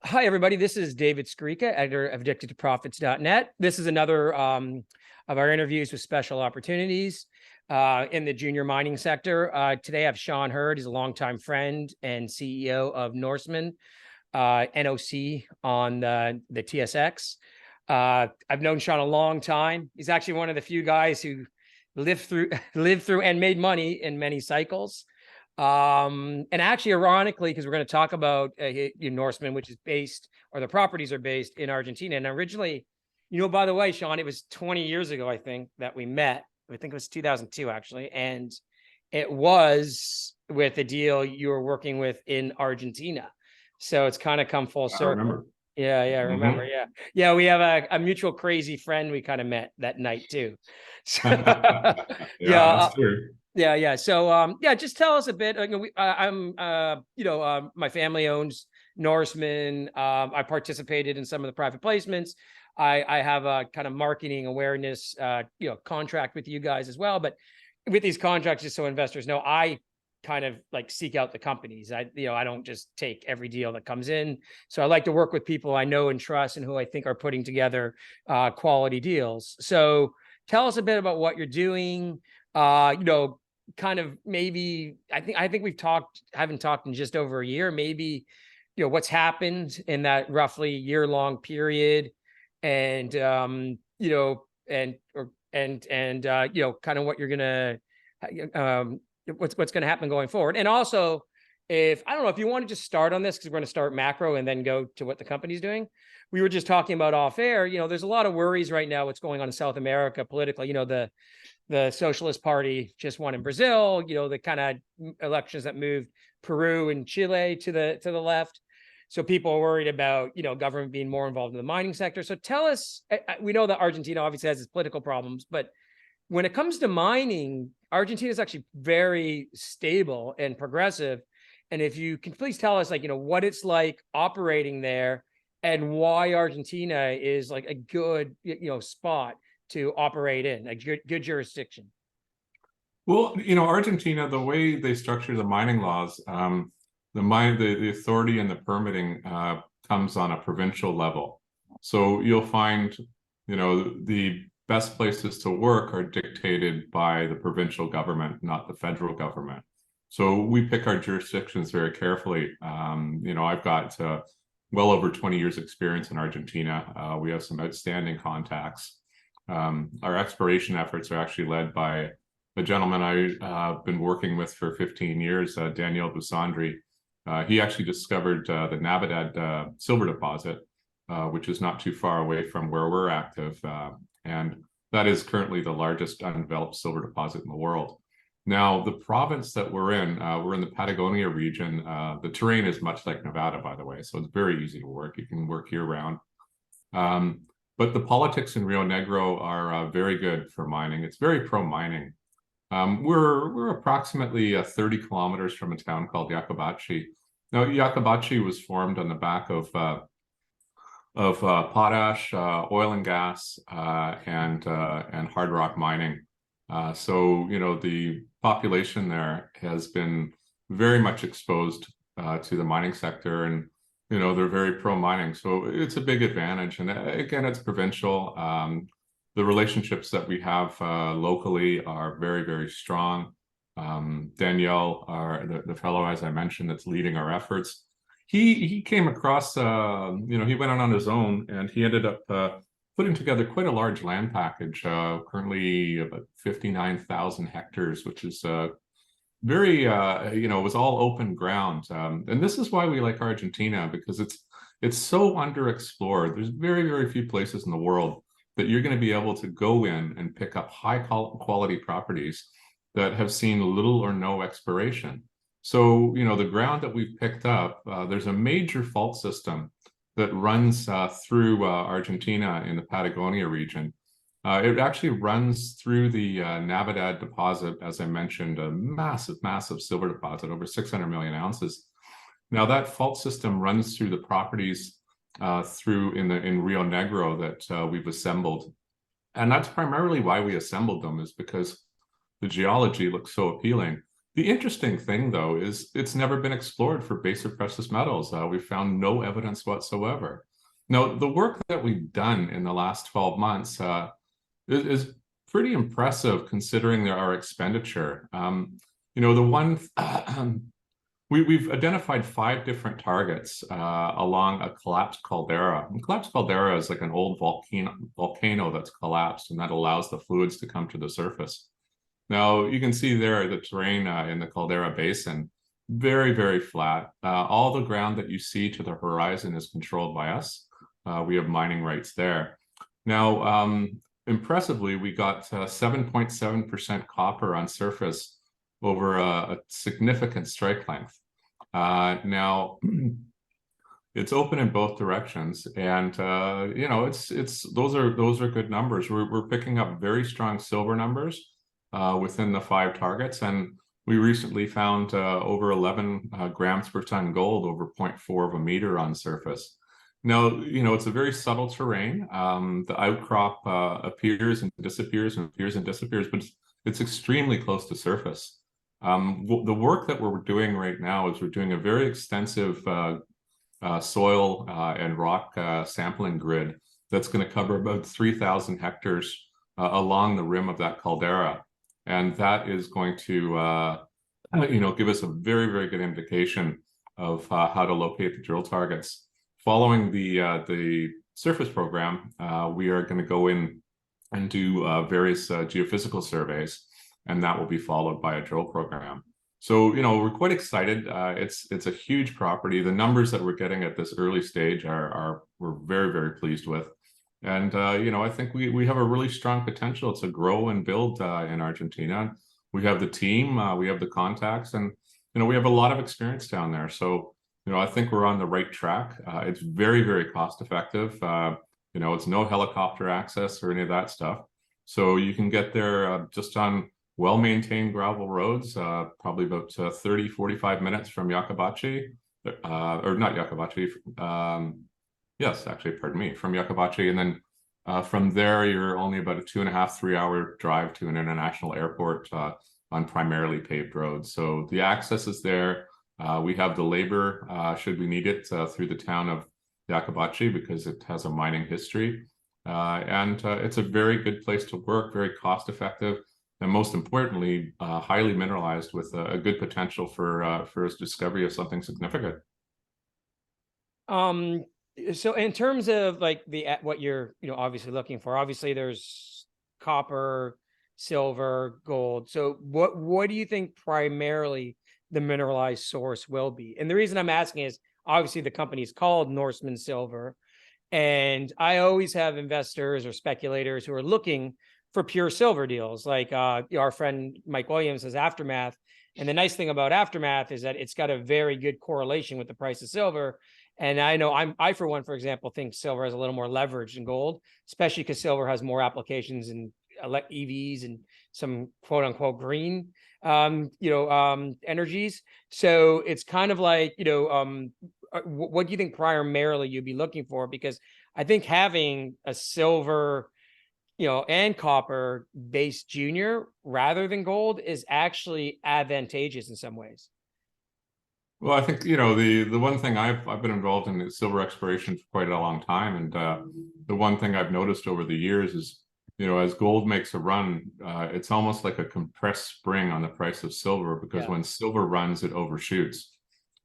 Hi, everybody. This is David Skrika, editor of addictedtoprofits.net. This is another of our interviews with special opportunities in the junior mining sector. Today I have Sean Hurd. He's a longtime friend and CEO of Norseman, NOC on the TSX. I've known Sean a long time. He's actually one of the few guys who lived through and made money in many cycles. And actually, ironically, because we're going to talk about Norseman, which is based, or the properties are based in Argentina. And originally, by the way, Sean, it was 20 years ago, I think, that we met. I think it was 2002, actually. And it was with a deal you were working with in Argentina. So it's kind of come full circle. I remember. Yeah, I remember. Yeah. We have a mutual crazy friend we kind of met that night too. So, That's true. Yeah. So, just tell us a bit. My family owns Norseman. I participated in some of the private placements. I have a kind of marketing awareness, contract with you guys as well. But with these contracts, just so investors know, I kind of like seek out the companies. I don't just take every deal that comes in. So I like to work with people I know and trust and who I think are putting together quality deals. So tell us a bit about what you're doing. Kind of maybe I think haven't talked in just over a year, maybe, what's happened in that roughly year-long period, and kind of what you're gonna what's gonna happen going forward. And also, if I don't know if you want to just start on this, because we're going to start macro and then go to what the company's doing. We were just talking about off air, there's a lot of worries right now what's going on in South America politically. The Socialist Party just won in Brazil, the kind of elections that moved Peru and Chile to the left. So people are worried about, government being more involved in the mining sector. So tell us, we know that Argentina obviously has its political problems, but when it comes to mining, Argentina is actually very stable and progressive. And if you can please tell us, what it's like operating there and why Argentina is like a good, spot to operate in, a good jurisdiction. Well, Argentina, the way they structure the mining laws, the authority and the permitting comes on a provincial level. So you'll find, the best places to work are dictated by the provincial government, not the federal government. So we pick our jurisdictions very carefully. I've got well over 20 years experience in Argentina. We have some outstanding contacts. Our exploration efforts are actually led by a gentleman I've been working with for 15 years, Daniel Busandri. He actually discovered the Navidad silver deposit, which is not too far away from where we're active. And that is currently the largest undeveloped silver deposit in the world. Now, the province that we're in the Patagonia region. The terrain is much like Nevada, by the way, so it's very easy to work. You can work year-round. But the politics in Rio Negro are very good for mining. It's very pro-mining. We're approximately 30 kilometers from a town called Yacobachi. Now, Yacobachi was formed on the back of potash, oil and gas, and hard rock mining. So the population there has been very much exposed to the mining sector, and they're very pro-mining. So it's a big advantage. And again, it's provincial. The relationships that we have locally are very, very strong. Danielle, the fellow, as I mentioned, that's leading our efforts, he came across, he went on his own, and he ended up putting together quite a large land package, currently about 59,000 hectares, which is very, it was all open ground. And this is why we like Argentina, because it's so underexplored. There's very, very few places in the world that you're going to be able to go in and pick up high quality properties that have seen little or no exploration. So, the ground that we've picked up, there's a major fault system that runs through Argentina in the Patagonia region. It actually runs through the Navidad deposit, as I mentioned, a massive, massive silver deposit, over 600 million ounces. Now, that fault system runs through the properties in Rio Negro that we've assembled. And that's primarily why we assembled them, is because the geology looks so appealing. The interesting thing, though, is it's never been explored for base of precious metals. We found no evidence whatsoever. Now, the work that we've done in the last 12 months is pretty impressive considering our expenditure. The one we've identified 5 different targets along a collapsed caldera. And collapsed caldera is like an old volcano that's collapsed, and that allows the fluids to come to the surface. Now, you can see there the terrain in the caldera basin, very, very flat. All the ground that you see to the horizon is controlled by us. We have mining rights there. Now, impressively, we got 7.7% copper on surface over a significant strike length. Now, it's open in both directions, and those are good numbers. We're picking up very strong silver numbers within the 5 targets, and we recently found over 11 grams per ton gold over 0.4 of a meter on surface. Now, it's a very subtle terrain. The outcrop appears and disappears and appears and disappears, but it's extremely close to surface. The work that we're doing right now is we're doing a very extensive soil and rock sampling grid that's going to cover about 3,000 hectares along the rim of that caldera. And that is going to, give us a very, very good indication of how to locate the drill targets. Following the surface program, we are going to go in and do various geophysical surveys, and that will be followed by a drill program. So, we're quite excited. It's a huge property. The numbers that we're getting at this early stage we're very, very pleased with. And, I think we have a really strong potential to grow and build in Argentina. We have the team, we have the contacts, and, we have a lot of experience down there. So, I think we're on the right track. It's very, very cost effective. It's no helicopter access or any of that stuff. So you can get there just on well-maintained gravel roads, probably about 30, 45 minutes from Yacabachi, or not Yacabachi. Yes, actually, pardon me, from Yacabachi. And then from there, you're only about a 2.5, 3-hour drive to an international airport on primarily paved roads. So the access is there. We have the labor, should we need it, through the town of Yacabachi because it has a mining history. And it's a very good place to work, very cost effective, and most importantly, highly mineralized with a good potential for its discovery of something significant. So in terms of like what you're obviously looking for, obviously there's copper, silver, gold. So what do you think primarily the mineralized source will be? And the reason I'm asking is obviously the company is called Norseman Silver, and I always have investors or speculators who are looking for pure silver deals, like our friend Mike Williams has Aftermath. And the nice thing about Aftermath is that it's got a very good correlation with the price of silver. And I know I for one, for example, think silver has a little more leverage than gold, especially because silver has more applications in EVs and some quote unquote green, energies. So it's kind of like, what do you think primarily you'd be looking for? Because I think having a silver, and copper based junior rather than gold is actually advantageous in some ways. Well, I think, the one thing I've been involved in is silver exploration for quite a long time. And the one thing I've noticed over the years is, as gold makes a run, it's almost like a compressed spring on the price of silver, because when silver runs, it overshoots.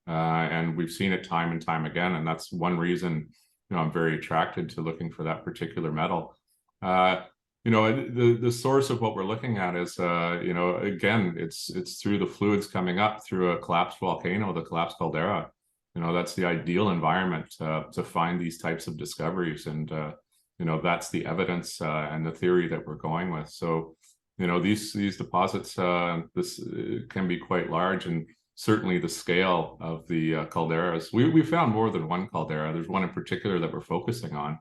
And we've seen it time and time again. And that's one reason, I'm very attracted to looking for that particular metal. The source of what we're looking at is, again, it's through the fluids coming up through a collapsed volcano, the collapsed caldera. That's the ideal environment to find these types of discoveries. And, that's the evidence and the theory that we're going with. So, these deposits, this can be quite large, and certainly the scale of the calderas. We found more than one caldera. There's one in particular that we're focusing on.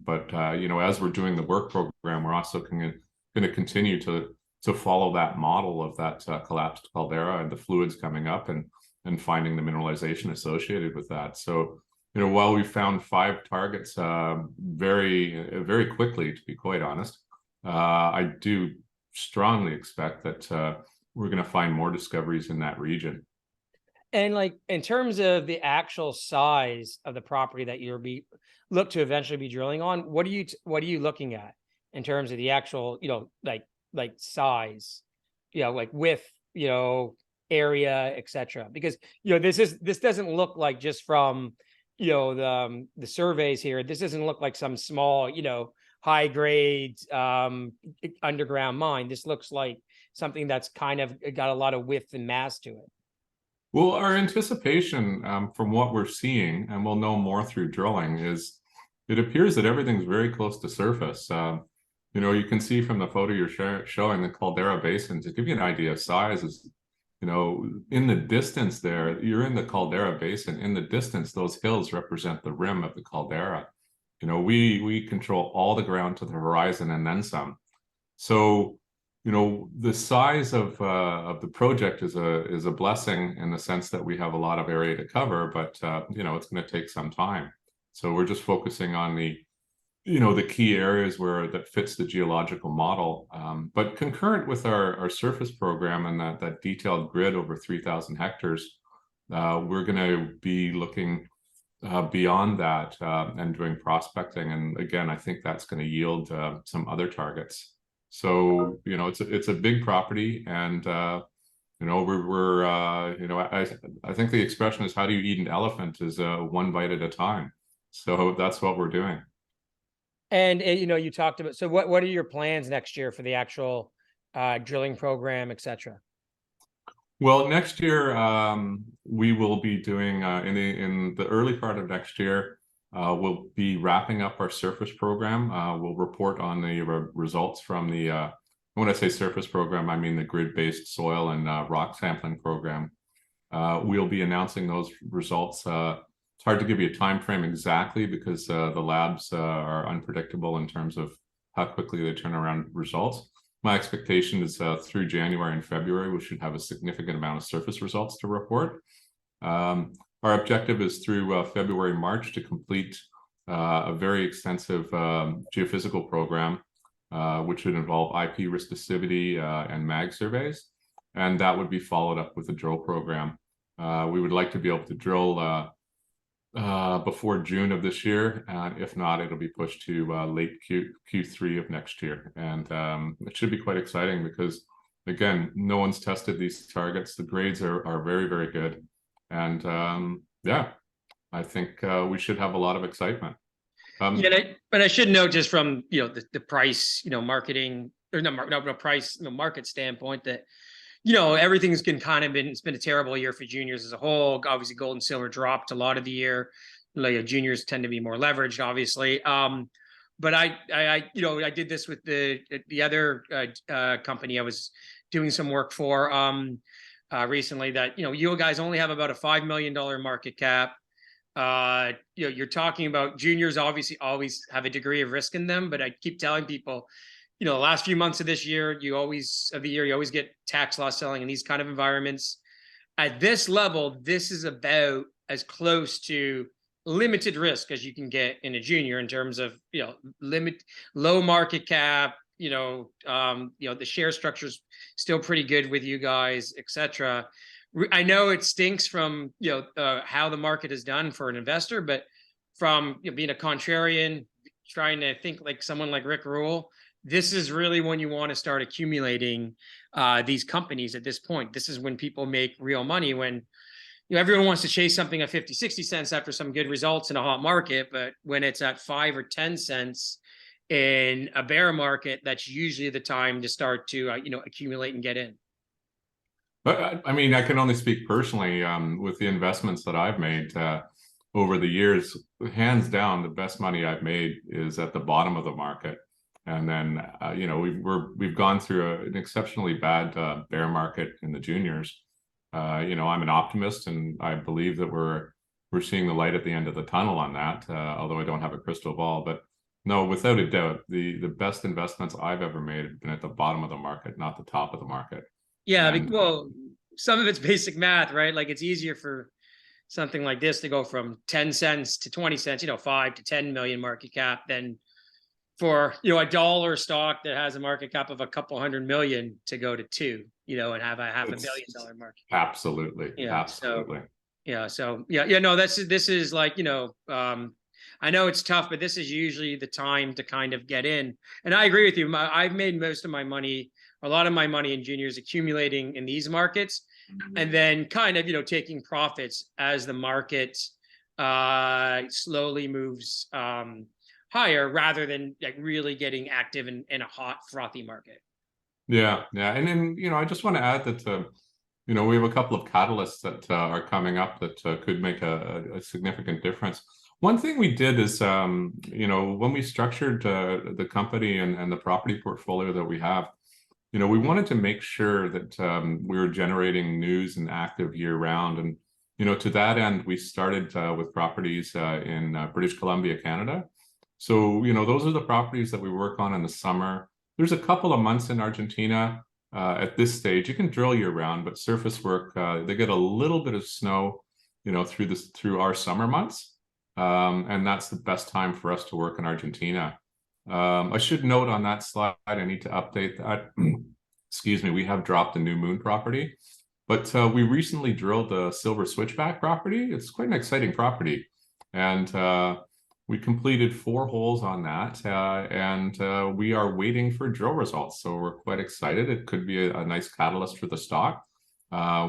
But as we're doing the work program, we're also going to continue to follow that model of that collapsed caldera and the fluids coming up and finding the mineralization associated with that. So, while we found 5 targets very, very quickly, to be quite honest, I do strongly expect that we're going to find more discoveries in that region. And like in terms of the actual size of the property that look to eventually be drilling on, what are you looking at in terms of the actual, like size, like width, area, etc. Because this doesn't look like, just from the surveys here, this doesn't look like some small, high grade underground mine. This looks like something that's kind of got a lot of width and mass to it. Well, our anticipation from what we're seeing, and we'll know more through drilling, is it appears that everything's very close to surface. You can see from the photo you're showing the caldera basin. To give you an idea of size, is in the distance there, you're in the caldera basin. In the distance, those hills represent the rim of the caldera. We control all the ground to the horizon and then some. So the size of the project is a blessing in the sense that we have a lot of area to cover, but it's going to take some time. So we're just focusing on the key areas that fits the geological model. But concurrent with our surface program and that detailed grid over 3,000 hectares, we're going to be looking beyond that and doing prospecting. And again, I think that's going to yield some other targets. So it's a big property, and we're I think the expression is, how do you eat an elephant, is one bite at a time. So that's what we're doing. And you talked about, so what are your plans next year for the actual drilling program, etc.? Well, next year we will be doing in the early part of next year. We'll be wrapping up our surface program. We'll report on the results from the, when I say surface program, I mean the grid-based soil and rock sampling program. We'll be announcing those results. It's hard to give you a time frame exactly, because the labs are unpredictable in terms of how quickly they turn around results. My expectation is through January and February, we should have a significant amount of surface results to report. Our objective is through February, March to complete a very extensive geophysical program, which would involve IP risticivity and mag surveys. And that would be followed up with a drill program. We would like to be able to drill before June of this year. If not, it'll be pushed to late Q3 of next year. And it should be quite exciting because, again, no one's tested these targets. The grades are very, very good. And yeah, I think we should have a lot of excitement. But I should note, just from the price, marketing, or no price, market standpoint, that everything's it's been a terrible year for juniors as a whole. Obviously, gold and silver dropped a lot of the year. Juniors tend to be more leveraged, obviously. But I did this with the other company I was doing some work for recently, that you guys only have about a $5 million market cap. You're talking about juniors obviously always have a degree of risk in them, but I keep telling people, the last few months of this year, you always get tax loss selling in these kind of environments. At this level, this is about as close to limited risk as you can get in a junior, in terms of low market cap. The share structure is still pretty good with you guys, etc. I know it stinks from how the market is done for an investor, but from being a contrarian, trying to think like someone like Rick Rule, this is really when you want to start accumulating these companies. At this point, this is when people make real money, when everyone wants to chase something at 50, 60 cents after some good results in a hot market. But when it's at 5 or 10 cents in a bear market, that's usually the time to start to accumulate and get in. But I mean, I can only speak personally with the investments that I've made over the years. Hands down, the best money I've made is at the bottom of the market. And then we've gone through an exceptionally bad bear market in the juniors. I'm an optimist, and I believe that we're seeing the light at the end of the tunnel on that. Although I don't have a crystal ball, but no, without a doubt, the best investments I've ever made have been at the bottom of the market, not the top of the market. Yeah, well, some of it's basic math, right? Like, it's easier for something like this to go from 10 cents to 20 cents, 5 to 10 million market cap, than for, you know, a dollar stock that has a market cap of a couple hundred million to go to two, you know, and have a half a billion dollar market. Absolutely. Yeah. Absolutely. So, yeah. So yeah, no, this is like, you know, I know it's tough, but this is usually the time to kind of get in. And I agree with you. I've made most of my money, a lot of my money in juniors accumulating in these markets, and then kind of, you know, taking profits as the market slowly moves higher, rather than like really getting active in a hot, frothy market. Yeah. Yeah. And then, you know, I just want to add that, you know, we have a couple of catalysts that are coming up that could make a significant difference. One thing we did is, you know, when we structured the company and the property portfolio that we have, you know, we wanted to make sure that we were generating news and active year round. And, you know, to that end, we started with properties in British Columbia, Canada. So, you know, those are the properties that we work on in the summer. There's a couple of months in Argentina. At this stage, you can drill year round, but surface work, they get a little bit of snow, you know, through our summer months. And that's the best time for us to work in Argentina. I should note on that slide, I need to update that. Excuse me, we have dropped a New Moon property, but we recently drilled the Silver Switchback property. It's quite an exciting property. And we completed 4 holes on that, and we are waiting for drill results. So we're quite excited. It could be a nice catalyst for the stock.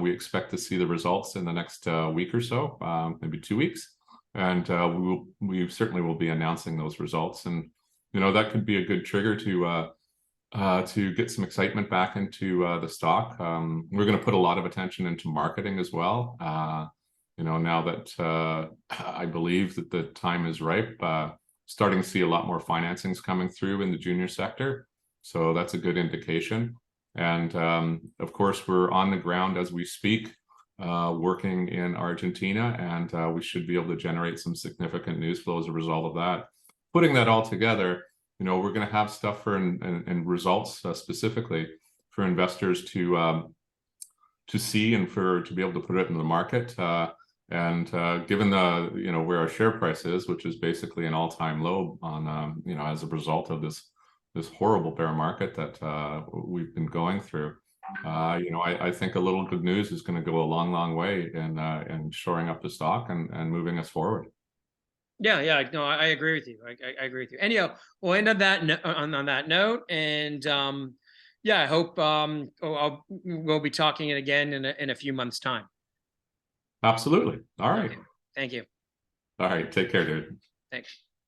We expect to see the results in the next week or so, maybe 2 weeks. And we certainly will be announcing those results. And, you know, that could be a good trigger to get some excitement back into the stock. We're going to put a lot of attention into marketing as well. You know, now that I believe that the time is ripe, starting to see a lot more financings coming through in the junior sector. So that's a good indication. And of course, we're on the ground as we speak, working in Argentina, and we should be able to generate some significant news flow as a result of that. Putting that all together, you know, we're going to have stuff for and results specifically for investors to see and to be able to put it in the market. And given the, you know, where our share price is, which is basically an all-time low on, you know, as a result of this horrible bear market that we've been going through, you know, I think a little good news is going to go a long, long way in shoring up the stock and moving us forward. Yeah, no, I agree with you. I agree with you. Anyhow, we'll end on that on that note, and yeah, I hope we'll be talking again in a few months' time. Absolutely. All right. Okay. Thank you. All right. Take care, dude. Thanks.